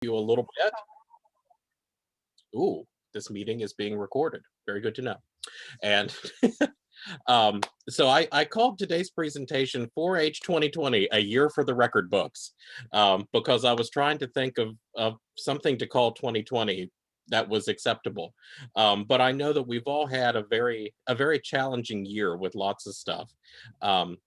You a little bit. Ooh, this meeting is being recorded. Very good to know. And so I called today's presentation 4-H 2020, a year for the record books, because I was trying to think of something to call 2020 that was acceptable. But I know that we've all had a very challenging year with lots of stuff. Um,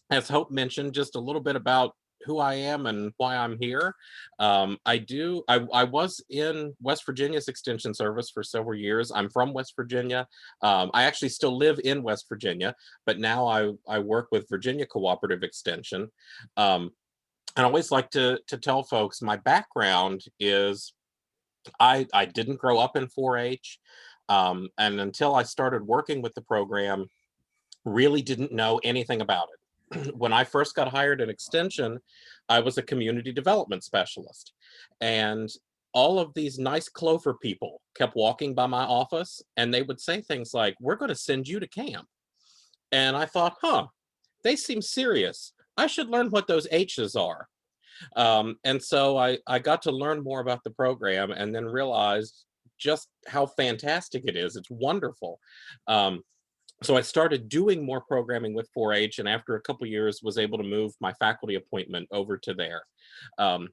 as Hope mentioned, just a little bit about who I am and why I'm here. I was in West Virginia's Extension Service for several years. I'm from West Virginia. I actually still live in West Virginia, but now I work with Virginia Cooperative Extension. Um, and I always like to tell folks my background is I didn't grow up in 4-H. And until I started working with the program, really didn't know anything about it. When I first got hired at Extension, I was a community development specialist. And all of these nice Clover people kept walking by my office and they would say things like, "We're going to send you to camp." And I thought, they seem serious. I should learn what those H's are. And so I got to learn more about the program and then realized just how fantastic it is. It's wonderful. Um, so I started doing more programming with 4-H, and after a couple years, was able to move my faculty appointment over to there.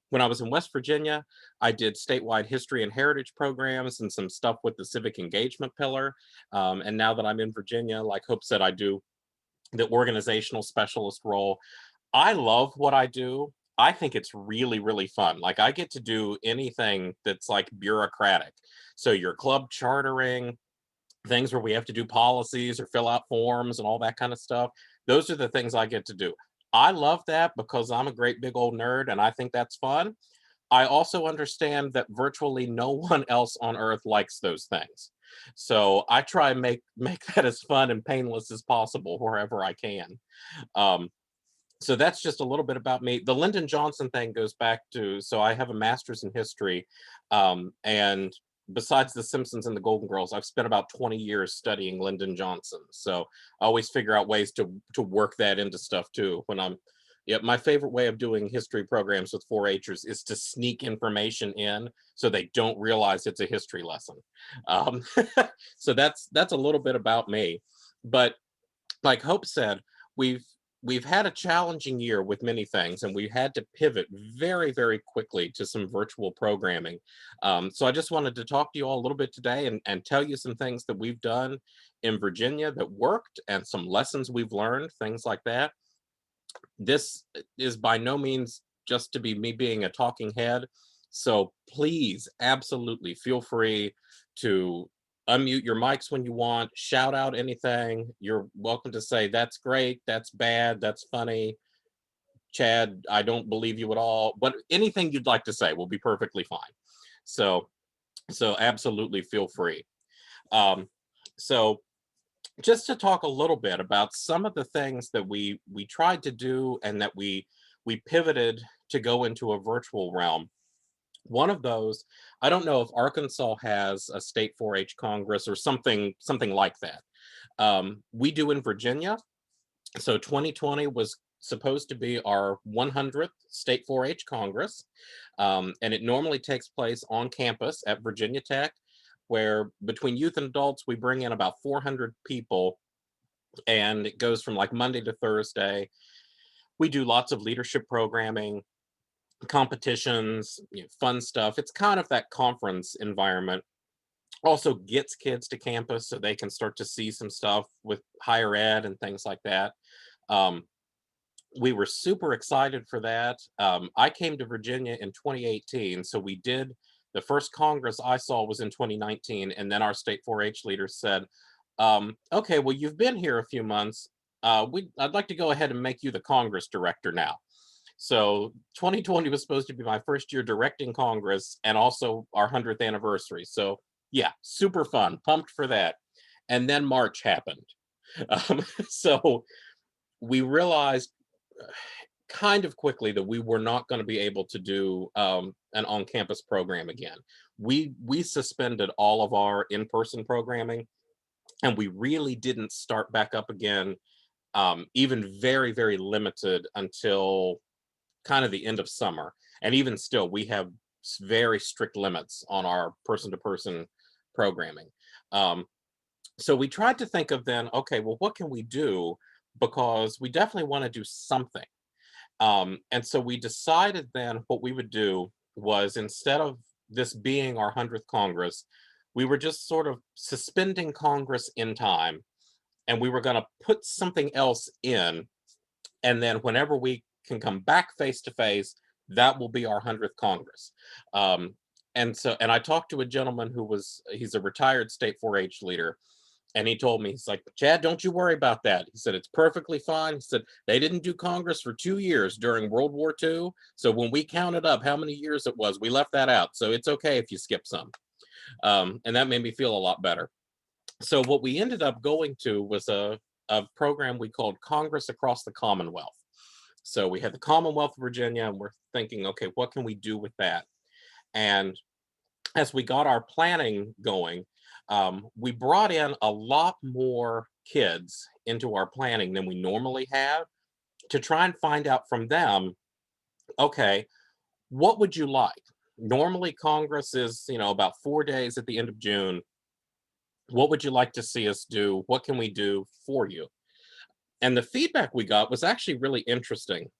When I was in West Virginia, I did statewide history and heritage programs and some stuff with the civic engagement pillar. And now that I'm in Virginia, like Hope said, I do the organizational specialist role. I love what I do. I think it's really, really fun. Like I get to do anything that's like bureaucratic. So your club chartering, things where we have to do policies or fill out forms and all that kind of stuff. Those are the things I get to do. I love that because I'm a great big old nerd and I think that's fun. I also understand that virtually no one else on earth likes those things. So I try and make that as fun and painless as possible wherever I can. Um, so that's just a little bit about me. The Lyndon Johnson thing goes back to, so I have a master's in history, and besides The Simpsons and the Golden Girls, I've spent about 20 years studying Lyndon Johnson. So I always figure out ways to work that into stuff too. When I'm, yeah, my favorite way of doing history programs with 4-Hers is to sneak information in so they don't realize it's a history lesson. Um, so that's a little bit about me. But like Hope said, we've we've had a challenging year with many things, and we had to pivot very, very quickly to some virtual programming. So I just wanted to talk to you all a little bit today and tell you some things that we've done in Virginia that worked and some lessons we've learned, things like that. This is by no means just to be me being a talking head. So please, absolutely feel free to unmute your mics when you want, shout out anything. You're welcome to say, "That's great, that's bad, that's funny. Chad, I don't believe you at all." But anything you'd like to say will be perfectly fine. So, so absolutely feel free. Um, so just to talk a little bit about some of the things that we tried to do and that we pivoted to go into a virtual realm. One of those, I don't know if Arkansas has a state 4-H Congress or something like that. We do in Virginia. So 2020 was supposed to be our 100th state 4-H Congress, and it normally takes place on campus at Virginia Tech, where between youth and adults we bring in about 400 people, and it goes from like Monday to Thursday. We do lots of leadership programming, competitions, fun stuff. It's kind of that conference environment. Also gets kids to campus so they can start to see some stuff with higher ed and things like that. Um, we were super excited for that. I came to Virginia in 2018, so we did the first Congress I saw was in 2019, and then our state 4-H leaders said, "Okay, well you've been here a few months. I'd like to go ahead and make you the Congress director now." So 2020 was supposed to be my first year directing Congress and also our 100th anniversary. So yeah, super fun, pumped for that. And then March happened. So we realized kind of quickly that we were not going to be able to do an on-campus program again. We suspended all of our in-person programming, and we really didn't start back up again, even very, very limited until kind of the end of summer. And even still, we have very strict limits on our person-to-person programming. Um, so we tried to think of then, okay, well, what can we do? Because we definitely want to do something. And so we decided then what we would do was, instead of this being our 100th Congress, we were just sort of suspending Congress in time, and we were going to put something else in. And then whenever we can come back face to face, that will be our 100th Congress. Um, and I talked to a gentleman he's a retired state 4-H leader, and he told me, he's like, Chad, don't you worry about that. He said, it's perfectly fine. He said, they didn't do Congress for 2 years during World War II. So when we counted up how many years it was, we left that out. So it's okay if you skip some. And that made me feel a lot better. So what we ended up going to was a program we called Congress Across the Commonwealth. So we had the Commonwealth of Virginia, and we're thinking, okay, what can we do with that? And as we got our planning going, we brought in a lot more kids into our planning than we normally have, to try and find out from them, okay, what would you like? Normally, Congress is, about 4 days at the end of June. What would you like to see us do? What can we do for you? And the feedback we got was actually really interesting.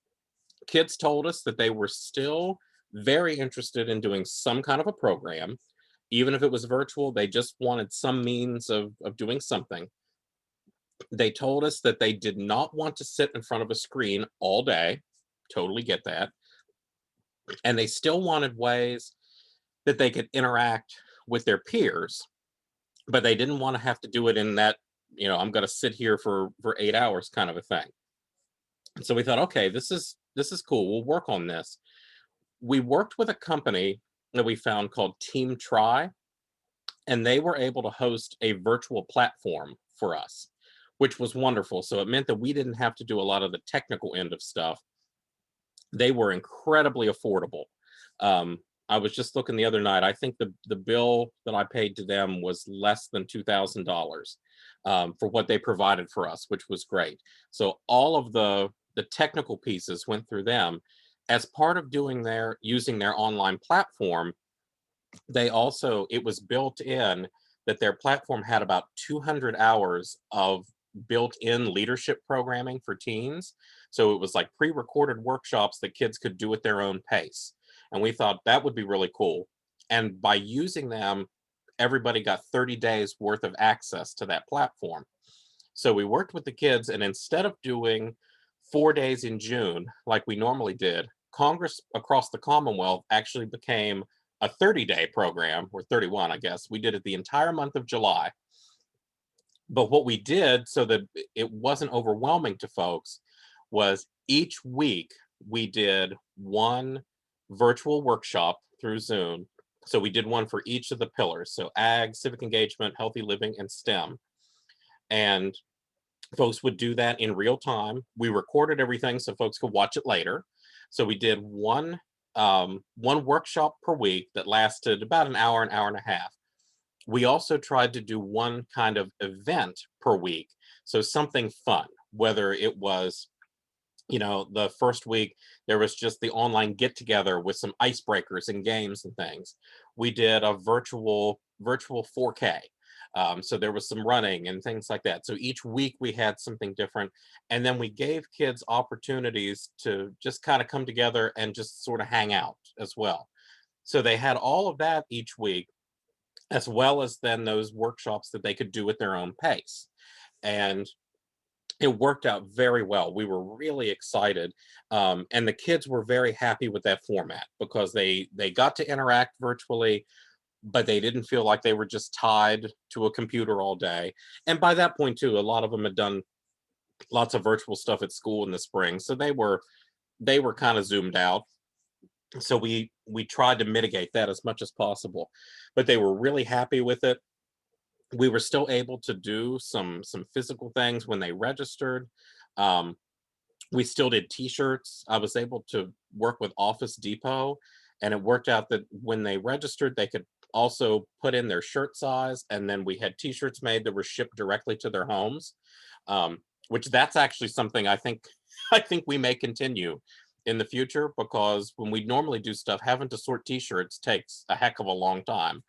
Kids told us that they were still very interested in doing some kind of a program. Even if it was virtual, they just wanted some means of doing something. They told us that they did not want to sit in front of a screen all day. Totally get that. And they still wanted ways that they could interact with their peers, but they didn't want to have to do it in that, I'm going to sit here for 8 hours kind of a thing. So we thought, okay, this is cool. We'll work on this. We worked with a company that we found called Team Try, and they were able to host a virtual platform for us, which was wonderful. So it meant that we didn't have to do a lot of the technical end of stuff. They were incredibly affordable. I was just looking the other night. I think the bill that I paid to them was less than $2,000 for what they provided for us, which was great. So all of the technical pieces went through them. As part of using their online platform, it was built in that their platform had about 200 hours of built-in leadership programming for teens. So it was like pre-recorded workshops that kids could do at their own pace. And we thought that would be really cool. And by using them, everybody got 30 days worth of access to that platform. So we worked with the kids, and instead of doing 4 days in June like we normally did, Congress Across the Commonwealth actually became a 30-day program, or 31, I guess. We did it the entire month of July. But what we did, so that it wasn't overwhelming to folks, was each week we did one virtual workshop through Zoom. So we did one for each of the pillars. So ag, civic engagement, healthy living, and STEM. And folks would do that in real time. We recorded everything so folks could watch it later. So we did one workshop per week that lasted about an hour and a half. We also tried to do one kind of event per week. So something fun, whether it was, the first week there was just the online get together with some icebreakers and games and things. We did a virtual 4K. So there was some running and things like that. So each week we had something different. And then we gave kids opportunities to just kind of come together and just sort of hang out as well. So they had all of that each week, as well as then those workshops that they could do at their own pace. And it worked out very well. We were really excited. And the kids were very happy with that format, because they got to interact virtually, but they didn't feel like they were just tied to a computer all day. And by that point too, a lot of them had done lots of virtual stuff at school in the spring, so they were kind of zoomed out. So we tried to mitigate that as much as possible, but they were really happy with it. We were still able to do some physical things when they registered. Um, we still did t-shirts. I was able to work with Office Depot, and it worked out that when they registered, they could also put in their shirt size, and then we had t-shirts made that were shipped directly to their homes. Which that's actually something I think I think we may continue in the future, because when we normally do stuff, having to sort t-shirts takes a heck of a long time.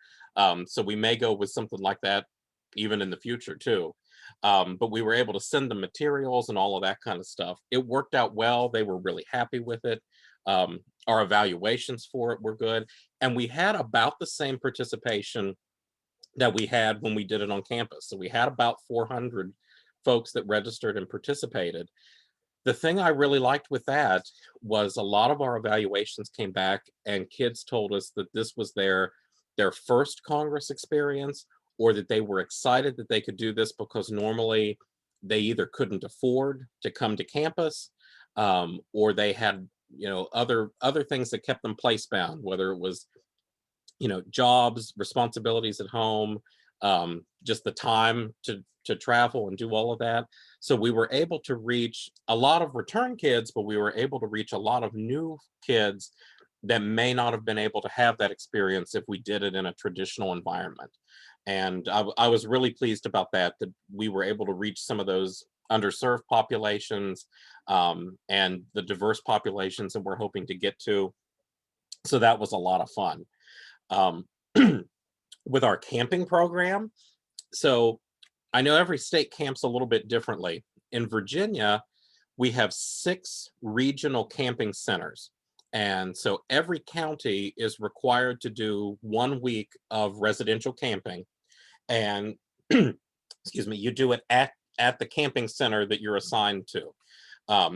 So we may go with something like that even in the future too. But we were able to send them materials and all of that kind of stuff. It worked out well. They were really happy with it. Our evaluations for it were good. And we had about the same participation that we had when we did it on campus. So we had about 400 folks that registered and participated. The thing I really liked with that was a lot of our evaluations came back and kids told us that this was their first Congress experience, or that they were excited that they could do this because normally they either couldn't afford to come to campus, or they had, other things that kept them place bound, whether it was, jobs, responsibilities at home, just the time to travel and do all of that. So we were able to reach a lot of return kids, but we were able to reach a lot of new kids that may not have been able to have that experience if we did it in a traditional environment. And I was really pleased about that, that we were able to reach some of those underserved populations, and the diverse populations that we're hoping to get to. So that was a lot of fun. Um, with our camping program, so I know every state camps a little bit differently. In Virginia, we have 6 regional camping centers. And so every county is required to do 1 week of residential camping. And excuse me, you do it at the camping center that you're assigned to.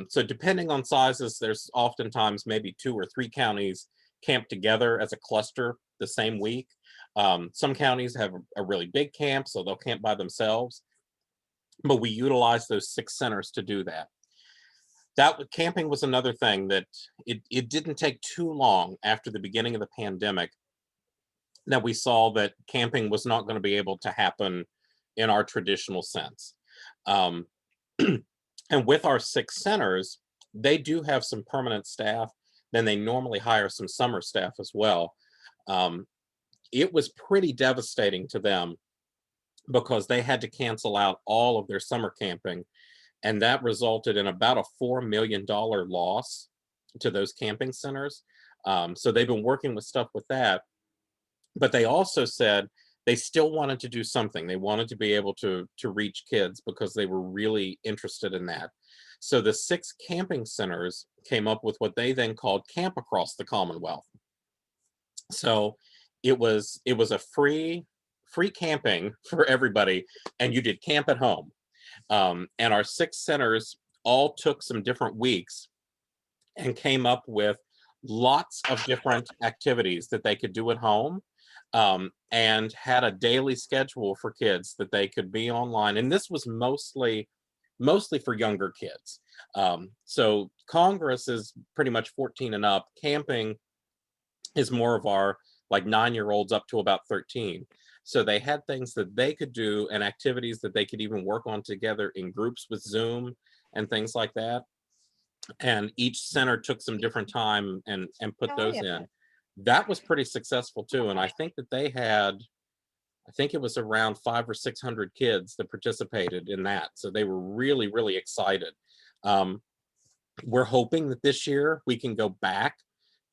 So depending on sizes, there's oftentimes maybe 2 or 3 counties camp together as a cluster the same week. Some counties have a really big camp, so they'll camp by themselves. But we utilize those 6 centers to do that. Camping was another thing that it didn't take too long after the beginning of the pandemic that we saw that camping was not going to be able to happen in our traditional sense. Um, and with our 6 centers, they do have some permanent staff. Then they normally hire some summer staff as well. It was pretty devastating to them because they had to cancel out all of their summer camping. And that resulted in about a $4 million loss to those camping centers. So they've been working with stuff with that. But they also said they still wanted to do something. They wanted to be able to reach kids because they were really interested in that. So the 6 camping centers came up with what they then called Camp Across the Commonwealth. So it was a free camping for everybody, and you did camp at home. And our 6 centers all took some different weeks and came up with lots of different activities that they could do at home, and had a daily schedule for kids that they could be online. And this was mostly for younger kids. So Congress is pretty much 14 and up. Camping is more of our like 9-year-olds up to about 13. So they had things that they could do and activities that they could even work on together in groups with Zoom and things like that. And each center took some different time and put those in. That was pretty successful too. And I think that they had, I think it was around 500 or 600 kids that participated in that. So they were really, really excited. We're hoping that this year we can go back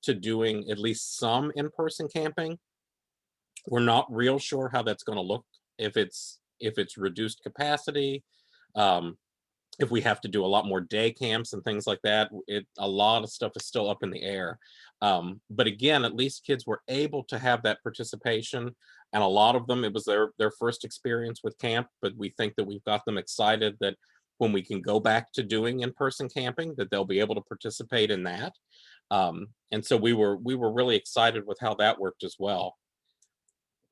to doing at least some in-person camping. We're not real sure how that's going to look, if it's reduced capacity, if we have to do a lot more day camps and things like that. A lot of stuff is still up in the air. But again, at least kids were able to have that participation, and a lot of them, it was their first experience with camp. But we think that we've got them excited that when we can go back to doing in-person camping, that they'll be able to participate in that. And so we were really excited with how that worked as well.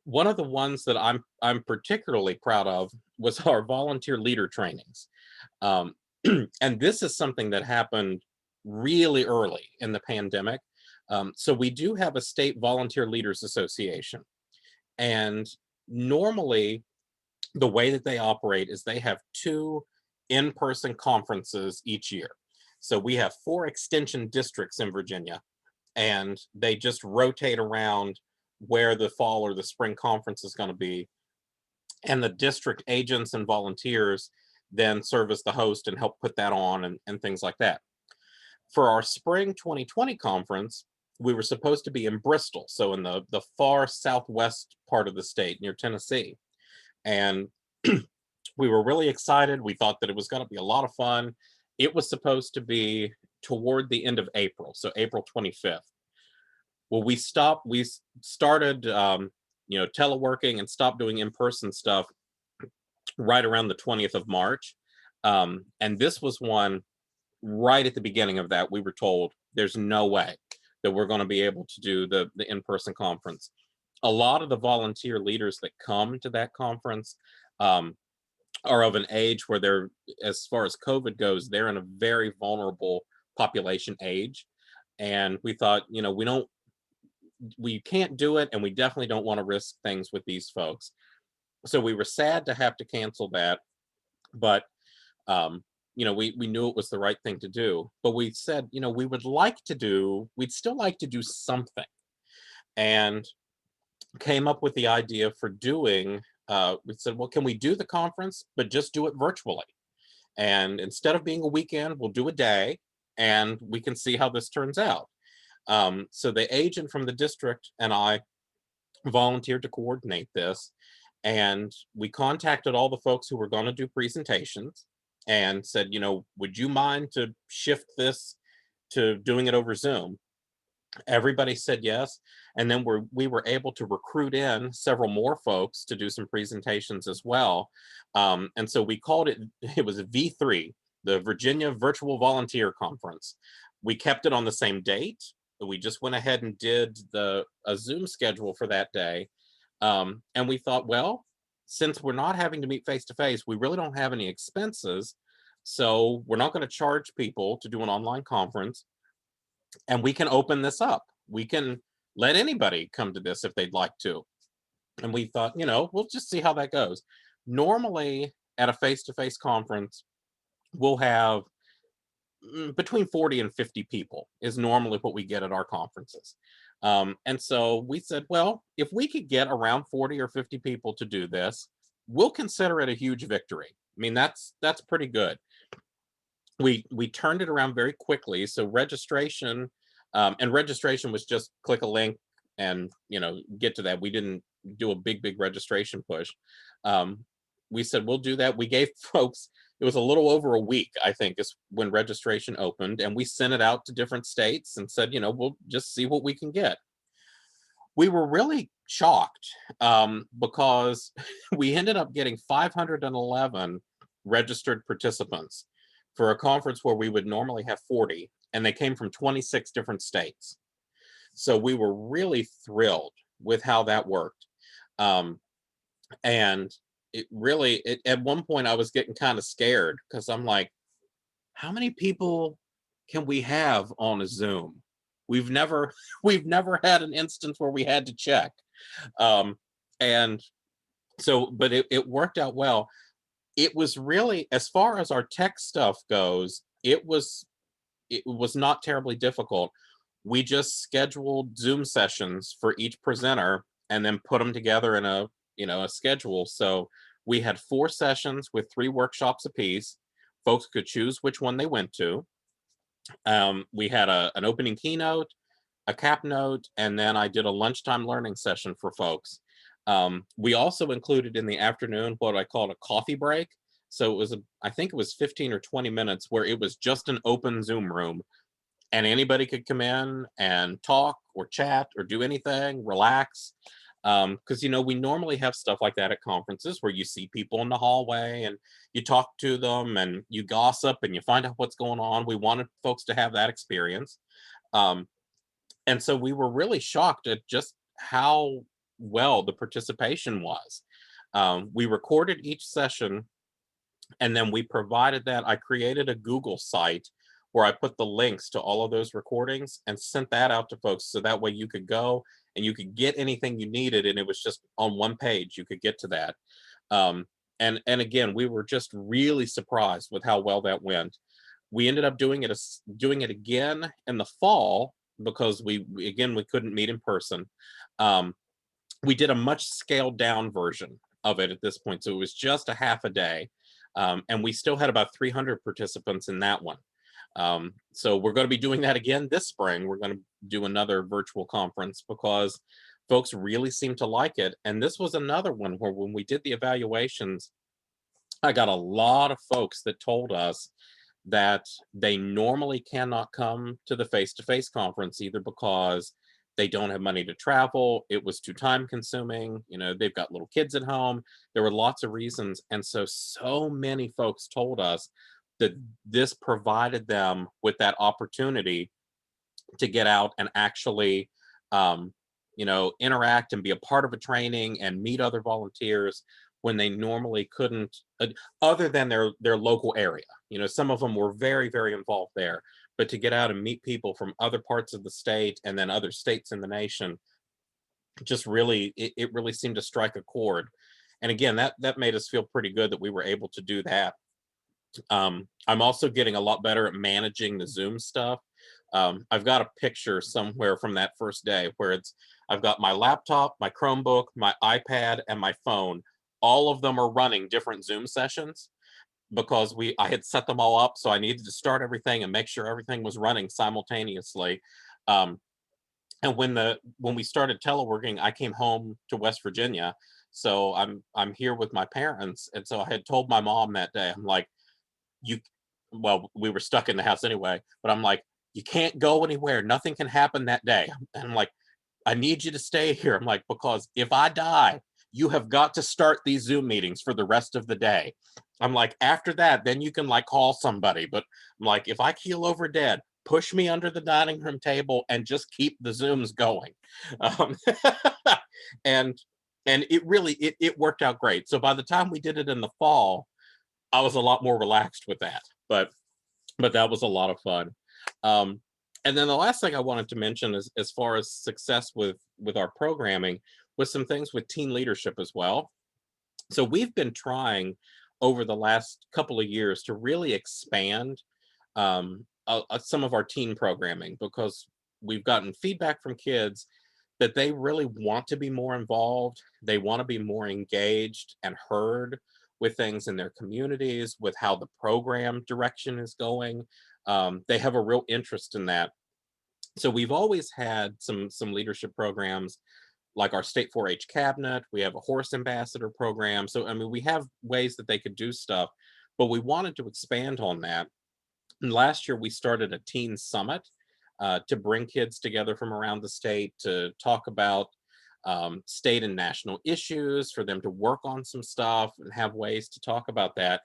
One of the ones that I'm particularly proud of was our volunteer leader trainings. Um, and this is something that happened really early in the pandemic. So we do have a state volunteer leaders association, and normally the way that they operate is they have 2 in-person conferences each year. So we have 4 extension districts in Virginia, and they just rotate around where the fall or the spring conference is going to be. And the district agents and volunteers then serve as the host and help put that on and things like that. For our spring 2020 conference, we were supposed to be in Bristol, so in the far southwest part of the state near Tennessee. And we were really excited. We thought that it was going to be a lot of fun. It was supposed to be toward the end of April, so April 25th. Well, we started, teleworking and stopped doing in-person stuff right around the 20th of March. And this was one right at the beginning of that, we were told there's no way that we're going to be able to do the in-person conference. A lot of the volunteer leaders that come to that conference um, are of an age where they're, as far as COVID goes, they're in a very vulnerable population age. And we thought, we can't do it, and we definitely don't want to risk things with these folks. So we were sad to have to cancel that, but we knew it was the right thing to do. But we said, we'd still like to do something, and came up with the idea for doing. We said, well, can we do the conference, but just do it virtually? And instead of being a weekend, we'll do a day, and we can see how this turns out. So the agent from the district and I volunteered to coordinate this, and we contacted all the folks who were going to do presentations and said, would you mind to shift this to doing it over Zoom? Everybody said yes. And then we were able to recruit in several more folks to do some presentations as well. And so we called it was V3, the Virginia Virtual Volunteer Conference. We kept it on the same date. We just went ahead and did a Zoom schedule for that day. And we thought, well, since we're not having to meet face to face, we really don't have any expenses. So we're not going to charge people to do an online conference. And we can open this up. We can let anybody come to this if they'd like to. And we thought, we'll just see how that goes. Normally at a face-to-face conference, we'll have between 40 and 50 people is normally what we get at our conferences. And so we said, well, if we could get around 40 or 50 people to do this, we'll consider it a huge victory. I mean, that's pretty good. We turned it around very quickly. So registration was just click a link and get to that. We didn't do a big registration push. We said we'll do that. We gave folks, it was a little over a week, I think, is when registration opened, and we sent it out to different states and said, we'll just see what we can get. We were really shocked because we ended up getting 511 registered participants for a conference where we would normally have 40, and they came from 26 different states. So we were really thrilled with how that worked. And it really, at one point I was getting kind of scared because I'm like, how many people can we have on a Zoom? We've never had an instance where we had to check. And so, but it worked out well. It was really, as far as our tech stuff goes, it was not terribly difficult. We just scheduled Zoom sessions for each presenter and then put them together in a schedule. So we had 4 sessions with 3 workshops apiece. Folks could choose which one they went to. We had an opening keynote, a cap note, and then I did a lunchtime learning session for folks. We also included in the afternoon what I called a coffee break. So it was, I think it was 15 or 20 minutes where it was just an open Zoom room, and anybody could come in and talk or chat or do anything, relax. Because, we normally have stuff like that at conferences where you see people in the hallway and you talk to them and you gossip and you find out what's going on. We wanted folks to have that experience. And so we were really shocked at just how well the participation was. We recorded each session, and then we provided that. I created a Google site where I put the links to all of those recordings and sent that out to folks. So that way you could go and you could get anything you needed, and it was just on one page, you could get to that. And again, we were just really surprised with how well that went. We ended up doing it again in the fall because we couldn't meet in person. We did a much scaled down version of it at this point. So it was just a half a day. And we still had about 300 participants in that one. So we're going to be doing that again this spring. We're going to do another virtual conference because folks really seem to like it. And this was another one where when we did the evaluations, I got a lot of folks that told us that they normally cannot come to the face-to-face conference either because they don't have money to travel, it was too time consuming, they've got little kids at home. There were lots of reasons. And so many folks told us that this provided them with that opportunity to get out and actually um, interact and be a part of a training and meet other volunteers when they normally couldn't, other than their local area. Some of them were very, very involved there, but to get out and meet people from other parts of the state and then other states in the nation, just really, it really seemed to strike a chord. And again, that made us feel pretty good that we were able to do that. I'm also getting a lot better at managing the Zoom stuff. I've got a picture somewhere from that first day where I've got my laptop, my Chromebook, my iPad, and my phone. All of them are running different Zoom sessions because I had set them all up, so I needed to start everything and make sure everything was running simultaneously. Um, and when we started teleworking, I came home to West Virginia, so I'm here with my parents, and so I had told my mom that day, I'm like, you well, we were stuck in the house anyway, but I'm like, you can't go anywhere. Nothing can happen that day. And I'm like, I need you to stay here. I'm like, because if I die, you have got to start these Zoom meetings for the rest of the day. I'm like, after that, then you can like call somebody. But I'm like, if I keel over dead, push me under the dining room table and just keep the Zooms going. Um, and it really it worked out great. So by the time we did it in the fall, I was a lot more relaxed with that, but that was a lot of fun. Um, and then the last thing I wanted to mention is as far as success with our programming was some things with teen leadership as well. So we've been trying over the last couple of years to really expand some of our teen programming because we've gotten feedback from kids that they really want to be more involved. They want to be more engaged and heard with things in their communities, with how the program direction is going. They have a real interest in that. So we've always had some leadership programs like our state 4-H cabinet. We have a horse ambassador program. So I mean, we have ways that they could do stuff, but we wanted to expand on that. And last year we started a teen summit to bring kids together from around the state to talk about state and national issues, for them to work on some stuff and have ways to talk about that.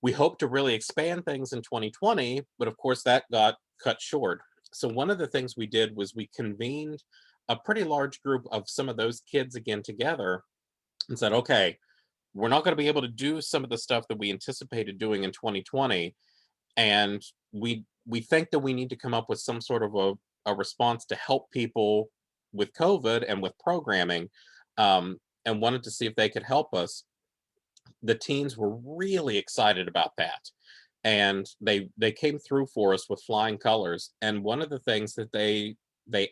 We hope to really expand things in 2020, but of course that got cut short. So one of the things we did was we convened a pretty large group of some of those kids again together and said, okay, we're not going to be able to do some of the stuff that we anticipated doing in 2020, and we think that we need to come up with some sort of a response to help people with COVID and with programming, and wanted to see if they could help us. The teens were really excited about that, and they came through for us with flying colors. And one of the things that they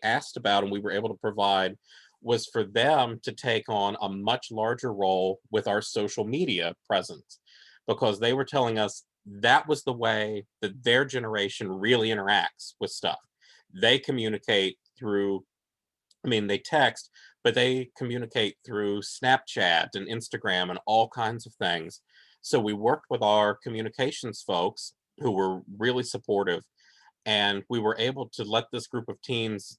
asked about and we were able to provide was for them to take on a much larger role with our social media presence, because they were telling us that was the way that their generation really interacts with stuff. They communicate through, I mean, they text, but they communicate through Snapchat and Instagram and all kinds of things. So we worked with our communications folks who were really supportive, and we were able to let this group of teens,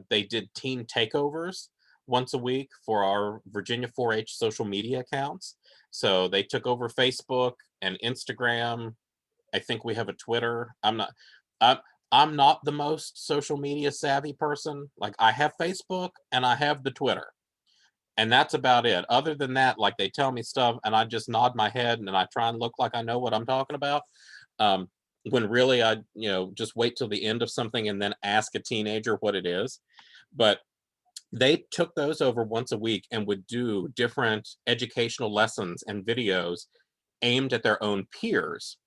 they did teen takeovers once a week for our Virginia 4-H social media accounts. So they took over Facebook and Instagram. I think we have a Twitter. I'm, I'm not the most social media savvy person. Like, I have Facebook and I have the Twitter, and that's about it. Other than that, like, they tell me stuff and I just nod my head and I try and look like I know what I'm talking about. Um, when really I, just wait till the end of something and then ask a teenager what it is. But they took those over once a week and would do different educational lessons and videos aimed at their own peers.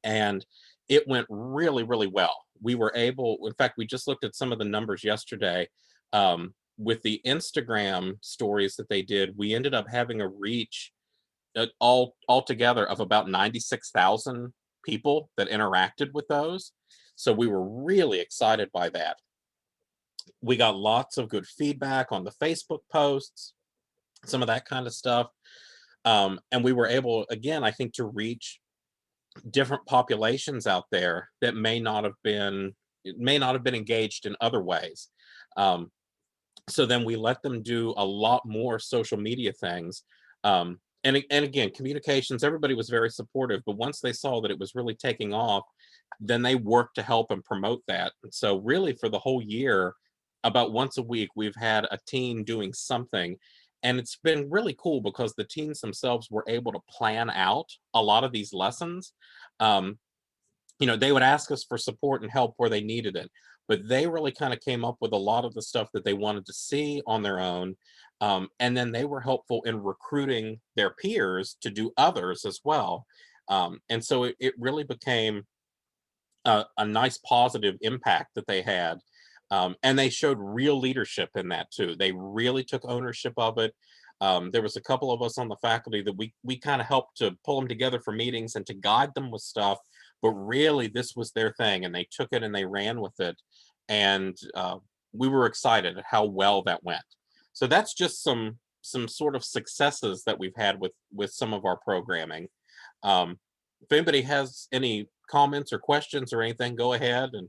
And it went really, really well. We were able, in fact, we just looked at some of the numbers yesterday. With the Instagram stories that they did, we ended up having a reach all together of about 96,000 people that interacted with those. So we were really excited by that. We got lots of good feedback on the Facebook posts, some of that kind of stuff. And we were able, again, I think, to reach different populations out there that may not have been engaged in other ways. Um, so then we let them do a lot more social media things. And again, communications, everybody was very supportive, but once they saw that it was really taking off, then they worked to help and promote that. And so really for the whole year, about once a week, we've had a teen doing something. And it's been really cool because the teens themselves were able to plan out a lot of these lessons. Um, they would ask us for support and help where they needed it, but they really kind of came up with a lot of the stuff that they wanted to see on their own. And then they were helpful in recruiting their peers to do others as well. And so it really became a nice positive impact that they had. And they showed real leadership in that too. They really took ownership of it. There was a couple of us on the faculty that we kind of helped to pull them together for meetings and to guide them with stuff, but really this was their thing, and they took it and they ran with it. And we were excited at how well that went. So that's just some sort of successes that we've had with some of our programming. If anybody has any comments or questions or anything, go ahead, and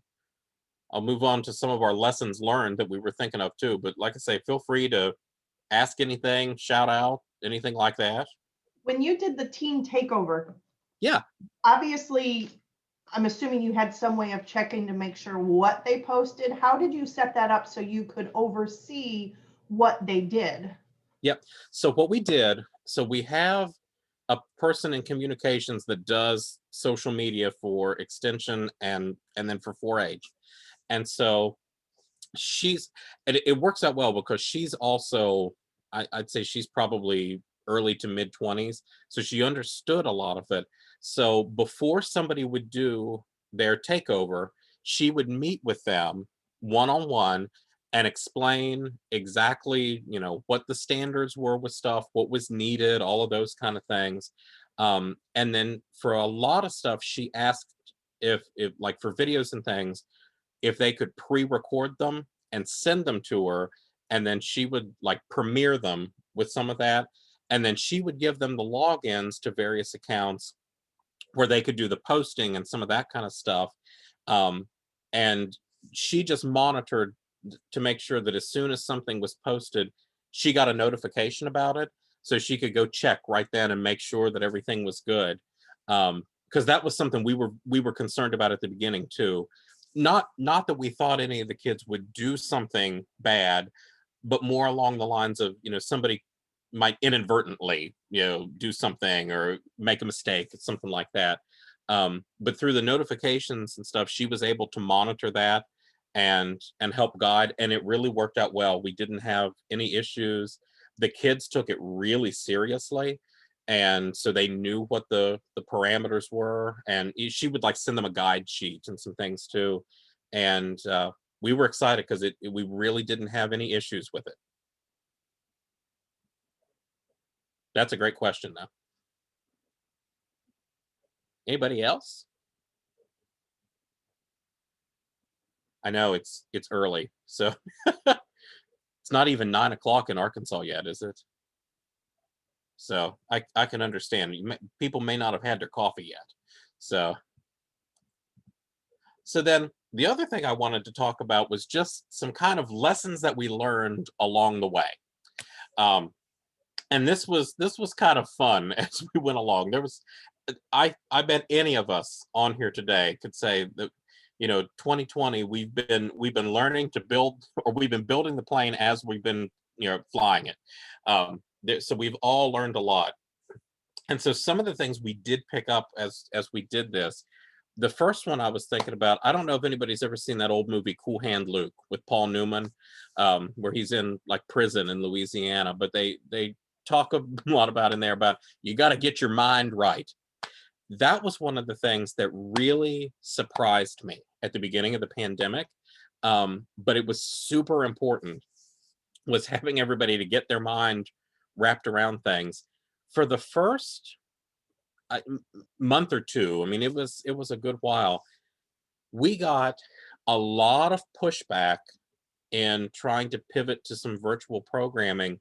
I'll move on to some of our lessons learned that we were thinking of too. But like I say, feel free to ask anything, shout out, anything like that. When you did the teen takeover, Yeah. obviously, I'm assuming you had some way of checking to make sure what they posted. How did you set that up so you could oversee what they did? Yep. So what we did, so we have a person in communications that does social media for extension and then for 4-H. And so it works out well because she's also, I'd say she's probably early to mid 20s. So she understood a lot of it. So before somebody would do their takeover, she would meet with them one on one and explain exactly, what the standards were with stuff, what was needed, all of those kind of things. And then for a lot of stuff, she asked if like for videos and things, if they could pre-record them and send them to her, and then she would like premiere them with some of that, and then she would give them the logins to various accounts where they could do the posting and some of that kind of stuff. And she just monitored to make sure that as soon as something was posted, she got a notification about it, so she could go check right then and make sure that everything was good. Because that was something we were concerned about at the beginning too. Not that we thought any of the kids would do something bad, but more along the lines of, somebody might inadvertently, do something or make a mistake, something like that. But through the notifications and stuff, she was able to monitor that and help guide, and it really worked out well. We didn't have any issues. The kids took it really seriously, and so they knew what the parameters were, and she would like send them a guide sheet and some things too. And we were excited because we really didn't have any issues with it. That's a great question though. Anybody else? I know it's early, so it's not even 9 o'clock in Arkansas yet, is it? So I can understand. People may not have had their coffee yet. So then the other thing I wanted to talk about was just some kind of lessons that we learned along the way. And this was kind of fun as we went along. I bet any of us on here today could say that 2020 we've been learning to build, or we've been building the plane as we've been flying it. So we've all learned a lot. And so some of the things we did pick up as we did this, the first one I was thinking about, I don't know if anybody's ever seen that old movie Cool Hand Luke with Paul Newman, where he's in like prison in Louisiana, but they talk a lot about in there about you got to get your mind right. That was one of the things that really surprised me at the beginning of the pandemic. But it was super important, was having everybody to get their mind wrapped around things. For the first month or two. I mean, it was a good while. We got a lot of pushback in trying to pivot to some virtual programming,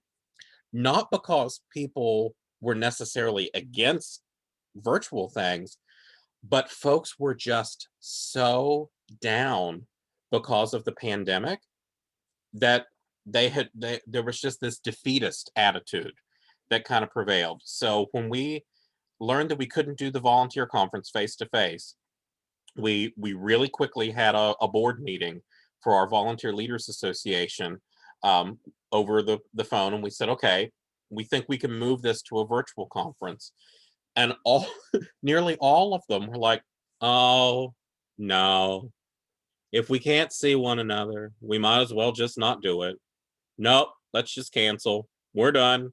not because people were necessarily against virtual things, but folks were just so down because of the pandemic that there was just this defeatist attitude that kind of prevailed. So when we learned that we couldn't do the volunteer conference face to face, we really quickly had a board meeting for our volunteer leaders association, um, over the phone, and we said, okay, we think we can move this to a virtual conference. And all nearly all of them were like, oh no, if we can't see one another, we might as well just not do it. Nope, let's just cancel. We're done.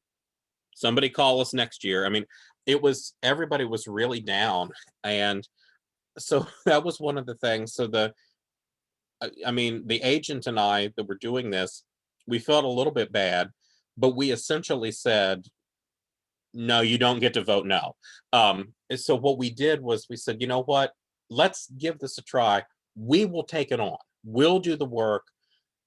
Somebody call us next year. I mean, everybody was really down. And so that was one of the things. So I mean, the agent and I that were doing this, we felt a little bit bad, but we essentially said, no, you don't get to vote no. And so what we did was we said, you know what? Let's give this a try. We will take it on. We'll do the work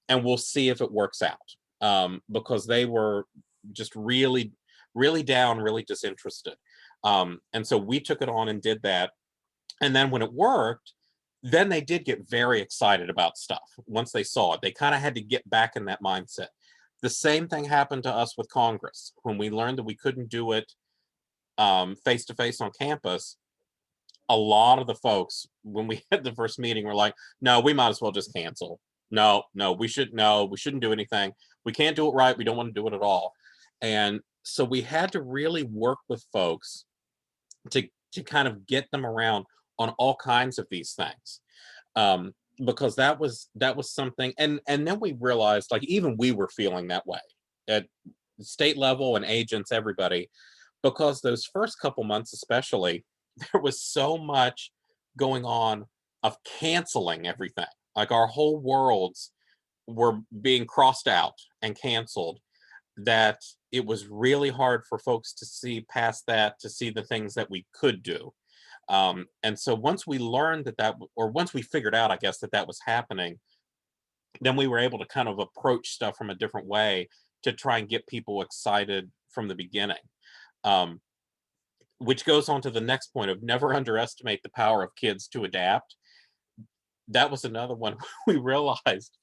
and we'll see if it works out. Because they were just really, really down, really disinterested. And so we took it on and did that. And then when it worked, then they did get very excited about stuff. Once they saw it, they kind of had to get back in that mindset. The same thing happened to us with Congress. When we learned that we couldn't do it face to face on campus, a lot of the folks, when we had the first meeting, were like, no, we might as well just cancel. No, we shouldn't do anything. We can't do it right. We don't want to do it at all. And so we had to really work with folks to kind of get them around on all kinds of these things. Because that was something, and then we realized, like, even we were feeling that way at state level and agents, everybody, because those first couple months especially, there was so much going on of canceling everything. Like, our whole worlds were being crossed out and canceled, that it was really hard for folks to see past that, to see the things that we could do. And so once we learned or once we figured out, I guess, that that was happening, then we were able to kind of approach stuff from a different way to try and get people excited from the beginning. Um, which goes on to the next point of never underestimate the power of kids to adapt. That was another one. We realized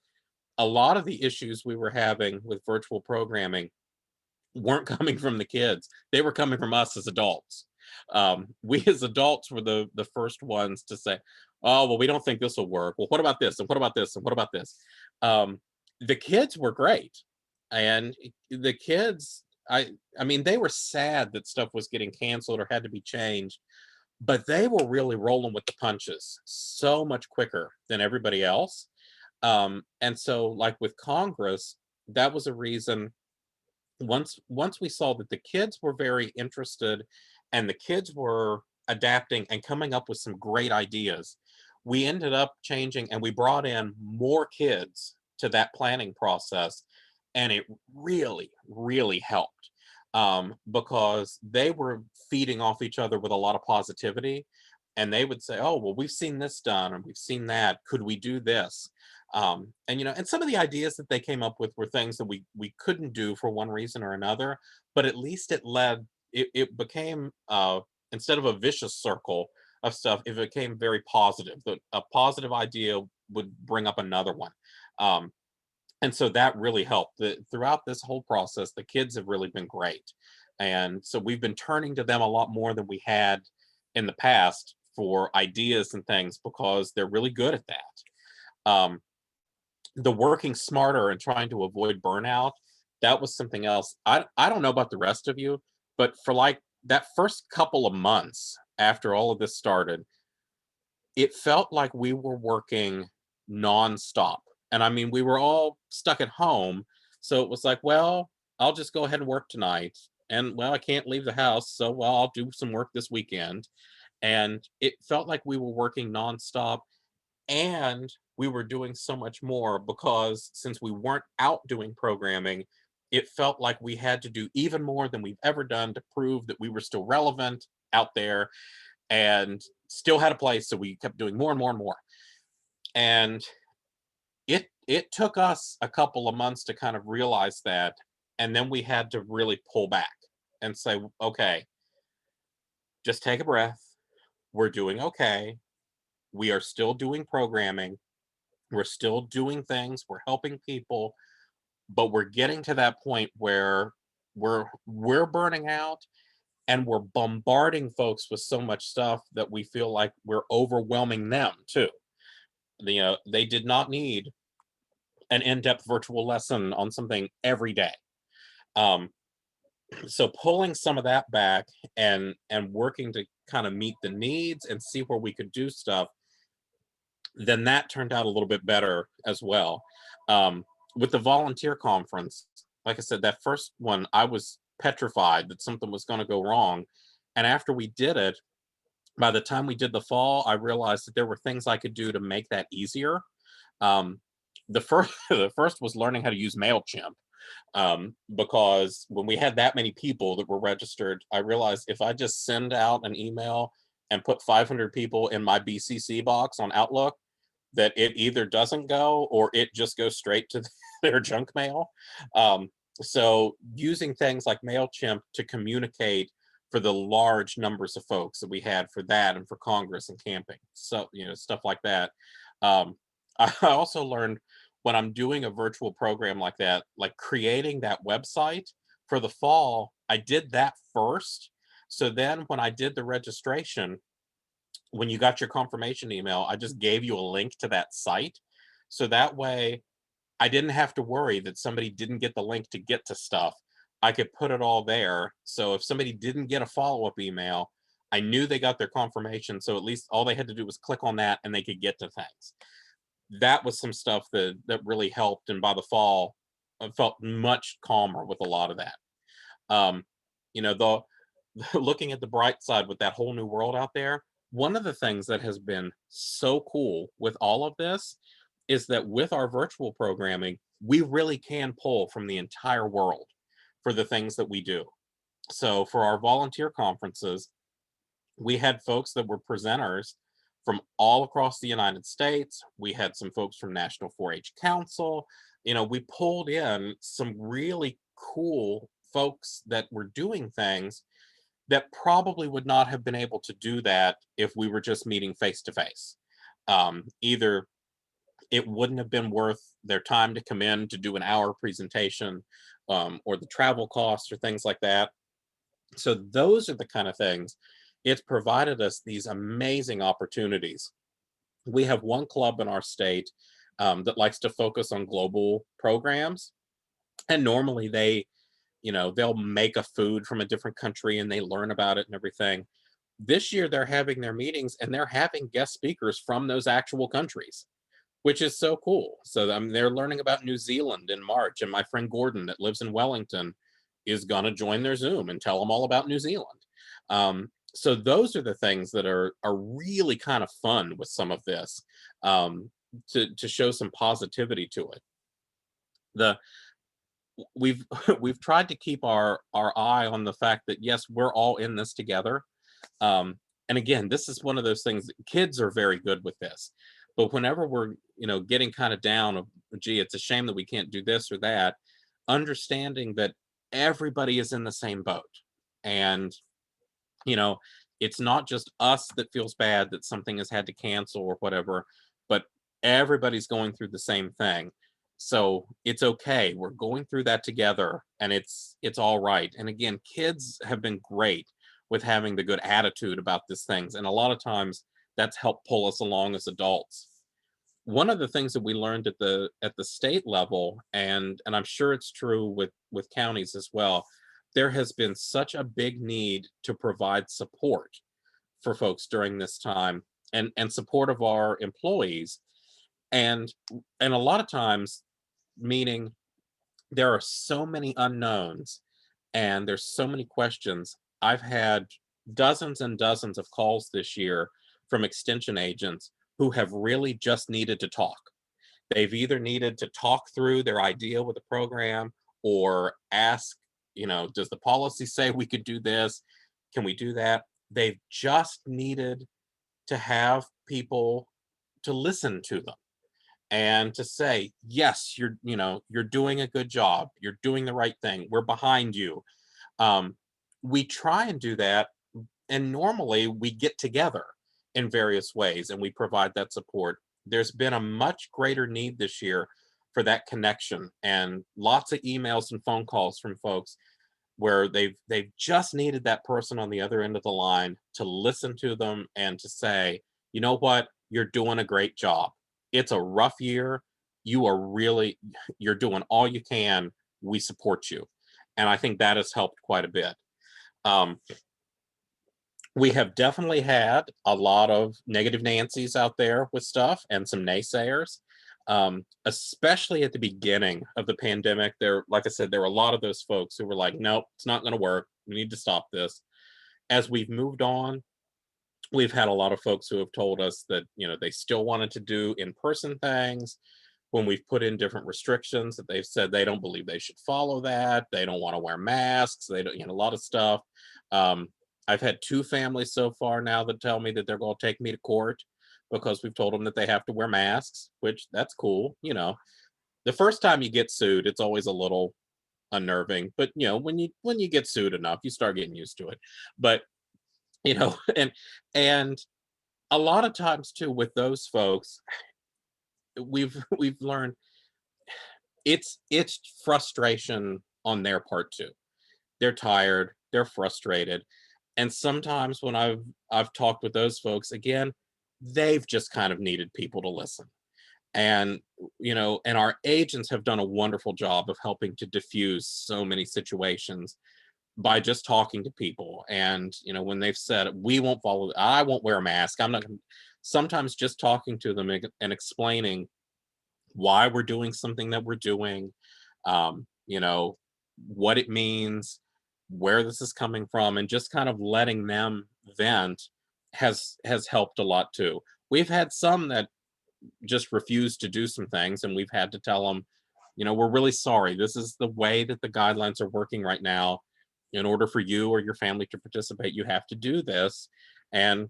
a lot of the issues we were having with virtual programming weren't coming from the kids. They were coming from us as adults. We as adults were the first ones to say, "Oh, well, we don't think this will work. Well, what about this? And what about this? And what about this?" Um, the kids were great, and the kids, I mean, they were sad that stuff was getting canceled or had to be changed, but they were really rolling with the punches so much quicker than everybody else. And so, like with Congress, that was a reason. Once we saw that the kids were very interested and the kids were adapting and coming up with some great ideas, we ended up changing and we brought in more kids to that planning process, and it really, really helped, because they were feeding off each other with a lot of positivity, and they would say, oh, well, we've seen this done and we've seen that, could we do this? And and some of the ideas that they came up with were things that we couldn't do for one reason or another, but at least it became, instead of a vicious circle of stuff, it became very positive. A positive idea would bring up another one. um, and so that really helped. Throughout this whole process, the kids have really been great, and so we've been turning to them a lot more than we had in the past for ideas and things, because they're really good at that. The working smarter and trying to avoid burnout, that was something else. I don't know about the rest of you, but for like that first couple of months after all of this started, it felt like we were working nonstop. And I mean, we were all stuck at home, so it was like, well, I'll just go ahead and work tonight. And well, I can't leave the house, so well, I'll do some work this weekend. And it felt like we were working nonstop, and we were doing so much more, because since we weren't out doing programming, it felt like we had to do even more than we've ever done to prove that we were still relevant out there, and still had a place, so we kept doing more and more and more. And it took us a couple of months to kind of realize that, and then we had to really pull back and say, okay, just take a breath. We're doing okay. We are still doing programming. We're still doing things. We're helping people, but we're getting to that point where we're burning out, and we're bombarding folks with so much stuff that we feel like we're overwhelming them too. They did not need an in-depth virtual lesson on something every day. Um, so pulling some of that back and working to kind of meet the needs and see where we could do stuff, then that turned out a little bit better as well. Um, with the volunteer conference, like I said, that first one, I was petrified that something was going to go wrong. And after we did it, by the time we did the fall, I realized that there were things I could do to make that easier. Um, the first, the first was learning how to use MailChimp, because when we had that many people that were registered, I realized if I just send out an email and put 500 people in my BCC box on Outlook, that it either doesn't go or it just goes straight to their junk mail. Um, so using things like MailChimp to communicate for the large numbers of folks that we had for that and for Congress and camping. So, stuff like that. Um, I also learned when I'm doing a virtual program like that, like creating that website for the fall, I did that first. So then when I did the registration, when you got your confirmation email, I just gave you a link to that site. So that way I didn't have to worry that somebody didn't get the link to get to stuff. I could put it all there. So if somebody didn't get a follow-up email, I knew they got their confirmation. So at least all they had to do was click on that and they could get to things. That was some stuff that really helped. And by the fall, I felt much calmer with a lot of that. Um, the looking at the bright side with that whole new world out there, one of the things that has been so cool with all of this is that with our virtual programming, we really can pull from the entire world for the things that we do. So for our volunteer conferences, we had folks that were presenters from all across the United States. We had some folks from National 4-H Council. We pulled in some really cool folks that were doing things that probably would not have been able to do that if we were just meeting face to face. Either it wouldn't have been worth their time to come in to do an hour presentation, or the travel costs or things like that. So those are the kind of things. It's provided us these amazing opportunities. We have one club in our state, that likes to focus on global programs, and normally they'll make a food from a different country and they learn about it and everything. This year they're having their meetings and they're having guest speakers from those actual countries, which is so cool. So they're learning about New Zealand in March, and my friend Gordon that lives in Wellington is going to join their Zoom and tell them all about New Zealand. So those are the things that are really kind of fun with some of this, to show some positivity to it. The we've we've tried to keep our eye on the fact that yes, we're all in this together. And again, this is one of those things that kids are very good with this. But whenever we're, getting kind of down of, gee, it's a shame that we can't do this or that, understanding that everybody is in the same boat. And, you know, it's not just us that feels bad that something has had to cancel or whatever, but everybody's going through the same thing. So it's okay. We're going through that together, and it's all right. And again, kids have been great with having the good attitude about these things. And a lot of times that's helped pull us along as adults. One of the things that we learned at the state level, and I'm sure it's true with counties as well, there has been such a big need to provide support for folks during this time, and support of our employees. And a lot of times, meaning there are so many unknowns and there's so many questions. I've had dozens and dozens of calls this year from extension agents who have really just needed to talk. They've either needed to talk through their idea with the program, or ask, does the policy say we could do this? Can we do that? They've just needed to have people to listen to them and to say, yes, you're doing a good job. You're doing the right thing. We're behind you. Um, we try and do that, and normally we get together in various ways and we provide that support. There's been a much greater need this year for that connection, and lots of emails and phone calls from folks where they've just needed that person on the other end of the line to listen to them and to say, you know what, you're doing a great job. It's a rough year. You're doing all you can. We support you. And I think that has helped quite a bit. Um, we have definitely had a lot of negative Nancy's out there with stuff and some naysayers. Especially at the beginning of the pandemic, like I said, there were a lot of those folks who were like, nope, it's not going to work. We need to stop this. As we've moved on, we've had a lot of folks who have told us that, they still wanted to do in-person things. When we've put in different restrictions, that they've said they don't believe they should follow that. They don't want to wear masks. They don't, a lot of stuff. Um, I've had two families so far now that tell me that they're going to take me to court because we've told them that they have to wear masks, which that's cool. The first time you get sued, it's always a little unnerving, but when you get sued enough, you start getting used to it. But and a lot of times too with those folks, we've learned it's frustration on their part too. They're tired, they're frustrated, and sometimes when I've talked with those folks again, they've just kind of needed people to listen. And and our agents have done a wonderful job of helping to diffuse so many situations by just talking to people. And when they've said, we won't follow, I won't wear a mask, I'm not gonna, sometimes just talking to them and explaining why we're doing something that we're doing, um, you know, what it means, where this is coming from, and just kind of letting them vent has helped a lot too. We've had some that just refuse to do some things, and we've had to tell them, we're really sorry. This is the way that the guidelines are working right now. In order for you or your family to participate, you have to do this. And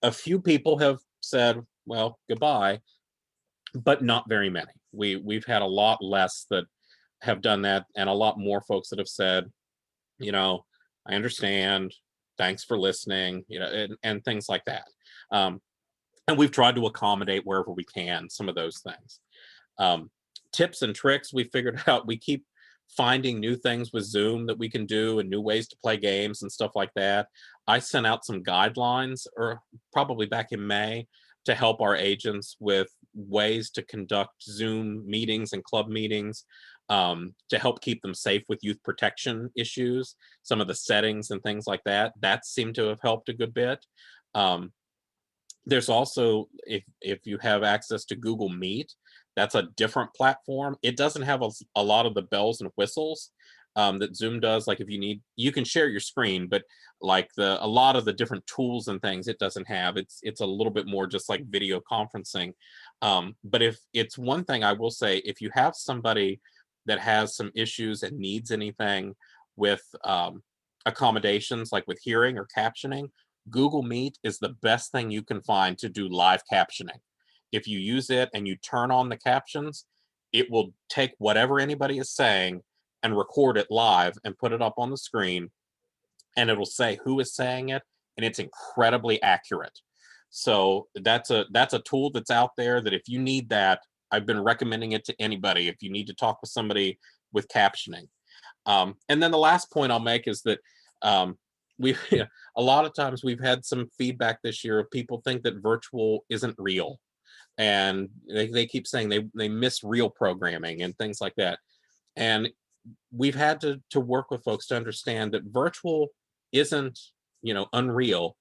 a few people have said, well, goodbye, but not very many. We've had a lot less that have done that, and a lot more folks that have said, you know, I understand. Thanks for listening, and things like that. Um, and we've tried to accommodate wherever we can some of those things. Um, Tips and tricks we figured out. We keep finding new things with Zoom that we can do and new ways to play games and stuff like that. I sent out some guidelines, or probably back in May, to help our agents with ways to conduct Zoom meetings and club meetings, to help keep them safe with youth protection issues, some of the settings and things like that. That seemed to have helped a good bit. Um, there's also, if you have access to Google Meet, that's a different platform. It doesn't have a lot of the bells and whistles that Zoom does. Like if you need, you can share your screen, but like a lot of the different tools and things it doesn't have. It's a little bit more just like video conferencing. But if it's one thing I will say, if you have somebody that has some issues and needs anything with accommodations, like with hearing or captioning, Google Meet is the best thing you can find to do live captioning. If you use it and you turn on the captions, it will take whatever anybody is saying and record it live and put it up on the screen, and it'll say who is saying it, and it's incredibly accurate. So that's a tool that's out there that if you need that, I've been recommending it to anybody if you need to talk with somebody with captioning. And then the last point I'll make is that we a lot of times we've had some feedback this year of people think that virtual isn't real, and they keep saying they miss real programming and things like that. And we've had to work with folks to understand that virtual isn't unreal.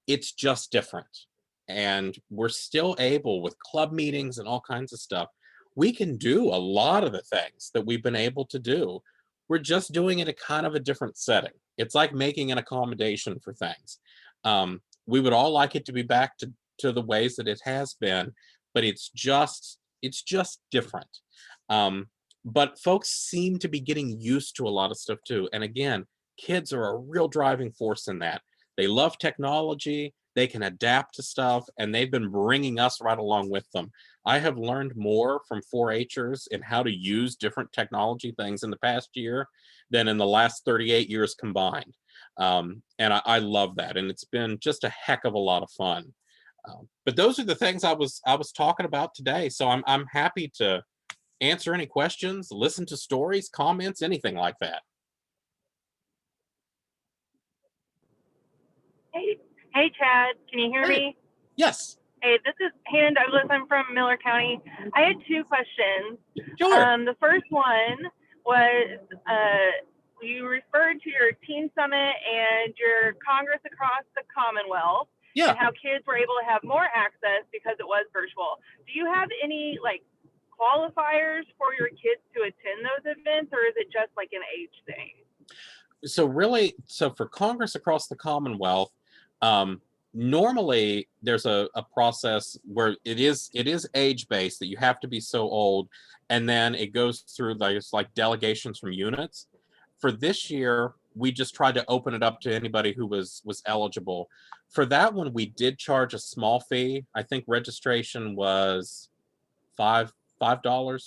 It's just different, and we're still able, with club meetings and all kinds of stuff, we can do a lot of the things that we've been able to do. We're just doing it in a kind of a different setting. It's like making an accommodation for things. We would all like it to be back to the ways that it has been, but it's just different. um, but folks seem to be getting used to a lot of stuff too, and again, kids are a real driving force in that. They love technology. They can adapt to stuff, and they've been bringing us right along with them. I have learned more from 4-Hers in how to use different technology things in the past year than in the last 38 years combined. And I love that, and it's been just a heck of a lot of fun. But those are the things I was talking about today. So I'm happy to answer any questions, listen to stories, comments, anything like that. Hey, hey, Chad, can you hear Hey, me? yes, Hey, this is Hannah Douglas. I'm from Miller County. I had two questions. sure. The first one was you referred to your teen summit and your Congress across the Commonwealth Yeah. and how kids were able to have more access because it was virtual. Do you have any like qualifiers for your kids to attend those events, or is it just like an age thing? So really, so for Congress across the Commonwealth, um, normally there's a process where it is age based, that you have to be so old, and then it goes through like, it's like delegations from units. For this year, we just tried to open it up to anybody who was eligible. For that one, we did charge a small fee. I think registration was $5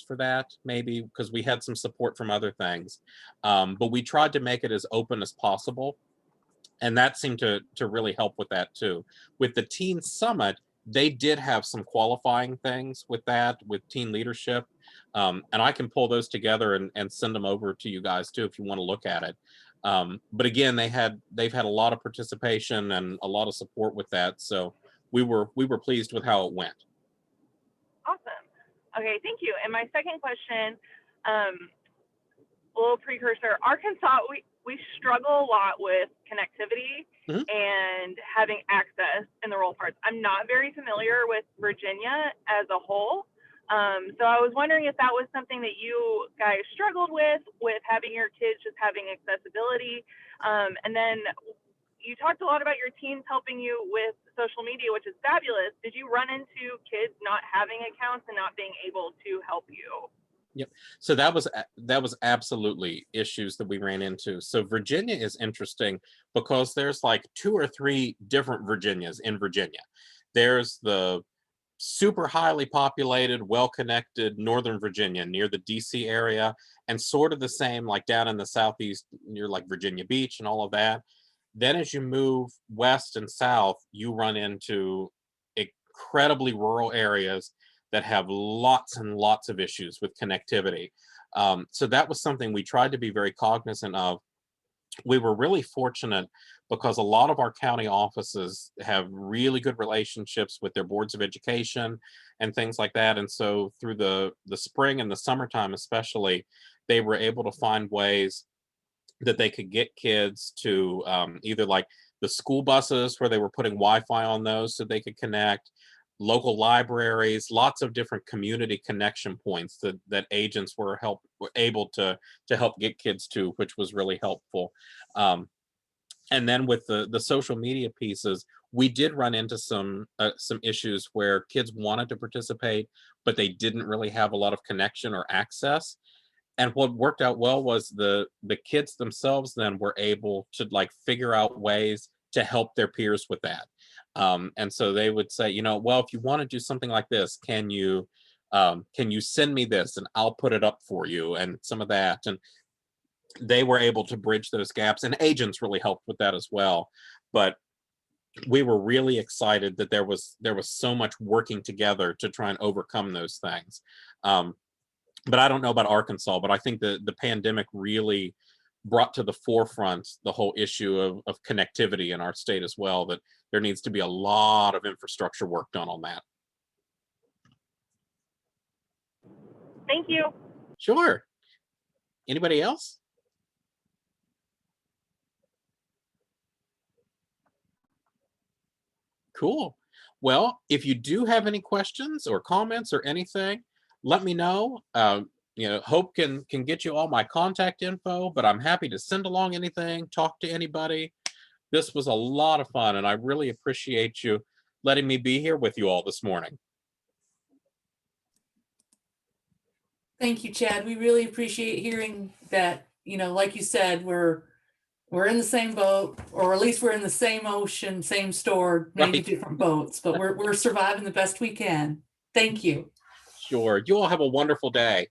for that, maybe, because we had some support from other things. But we tried to make it as open as possible, and that seemed to really help with that too. With the Teen Summit, they did have some qualifying things with that, with teen leadership, and I can pull those together and send them over to you guys too if you want to look at it. But again, they've had a lot of participation and a lot of support with that, so we were pleased with how it went. Awesome. Okay, thank you. And my second question, um, a little precursor, Arkansas, we struggle a lot with connectivity Mhm. and having access in the rural parts. I'm not very familiar with Virginia as a whole. So I was wondering if that was something that you guys struggled with having your kids just having accessibility. And then you talked a lot about your teens helping you with social media, which is fabulous. Did you run into kids not having accounts and not being able to help you? Yep. So that was absolutely issues that we ran into. So Virginia is interesting because there's like two or three different Virginias in Virginia. There's the super highly populated, well-connected Northern Virginia near the DC area, and sort of the same like down in the southeast near like Virginia Beach and all of that. Then as you move west and south, you run into incredibly rural areas that have lots and lots of issues with connectivity. So that was something we tried to be very cognizant of. We were really fortunate because a lot of our county offices have really good relationships with their boards of education and things like that. And so through the spring and the summertime especially, they were able to find ways that they could get kids to either like the school buses where they were putting Wi-Fi on those so they could connect, local libraries, lots of different community connection points that agents were able to help get kids to, which was really helpful. Um, and then with the social media pieces, we did run into some issues where kids wanted to participate, but they didn't really have a lot of connection or access. And what worked out well was the kids themselves then were able to like figure out ways to help their peers with that. And so they would say, well, if you want to do something like this, can you send me this and I'll put it up for you, and some of that. And they were able to bridge those gaps, and agents really helped with that as well. But we were really excited that there was so much working together to try and overcome those things. But I don't know about Arkansas, but I think the pandemic really brought to the forefront the whole issue of connectivity in our state as well, that there needs to be a lot of infrastructure work done on that. Thank you. Sure. Anybody else? Cool. Well, if you do have any questions or comments or anything, let me know. Hope can get you all my contact info, but I'm happy to send along anything, talk to anybody. This was a lot of fun, and I really appreciate you letting me be here with you all this morning. Thank you, Chad. We really appreciate hearing that, like you said, we're we're in the same boat, or at least we're in the same ocean, same store, maybe Right. different boats, but we're surviving the best we can. Thank you. Sure. You all have a wonderful day.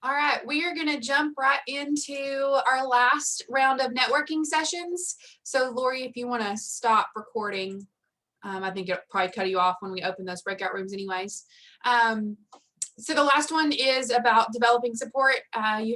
All right, we are going to jump right into our last round of networking sessions. So Lori, if you want to stop recording, I think it'll probably cut you off when we open those breakout rooms anyways. So the last one is about developing support. You